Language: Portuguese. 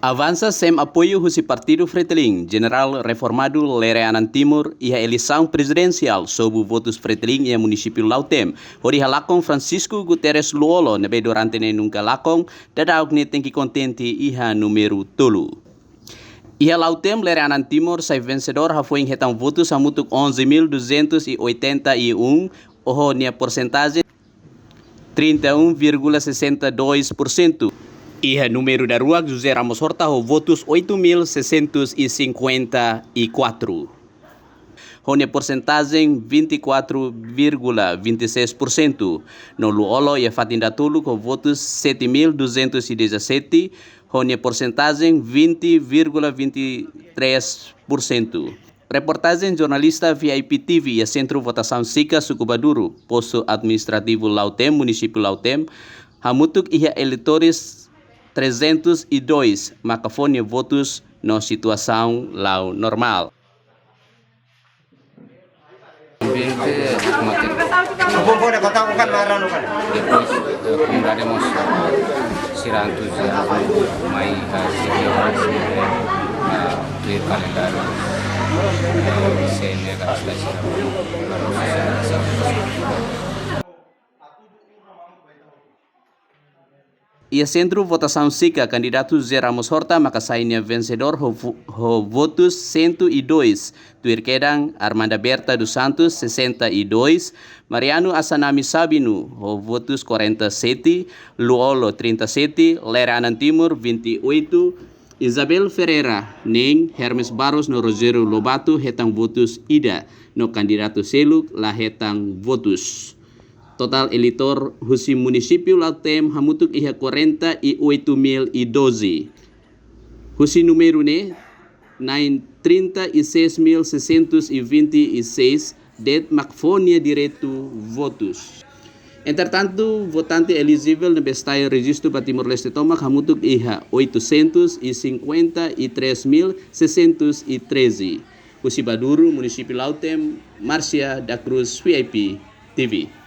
Avança sem apoio do Partido Fretilin, General Reformado Lereanan Timur e a eleição presidencial sob votos Fretilin e município Lautem. Hori halakong Francisco Guterres Luolo nebe durante nunca lakong dadaog ne tem que contente iha número tolu. Iha Lautem Lereanan Timur sai vencedor foi em retam votos a mutuk 11.281 oho nia porcentagem 31,62%. Iha número da rua José Ramos Horta ho votos 8.654. Honia porcentagem 24,26%. No Luolo e Fatinda Tulu com votos 7.217. Honia porcentagem 20,23%. Reportagem jornalista VIP TV e Centro Votação Sika Sucubaduru, posto administrativo Lautem, município Lautem, hamutuk iha eleitores 302 macafone votos na situação lau normal. Depois compraremos cirantos mai hasil clear calendário CNE E a Centro Votação Sika, candidato José Ramos Horta, makasainya vencedor ho votos 102. Tuirkedang Armanda Berta dos Santos, 62. Mariano Asanami Sabinu, ho votos 47. Luolo, 37. Lereanan Timur, 28. Isabel Ferreira, Ning Hermes Barros no Rogério Lobato, hetang votos ida. No candidato Seluk, la hetang votos. Total eleitor husi município Lautem hamutuk iha 48.012. Husi número ne 36.626 det macfonia direito votos. Entretanto, votante elegível no bestai registro para Timor-Leste Tomac hamutuk iha 853.613. Husi Baduru, município Lautem, Marcia da Cruz, VIP TV.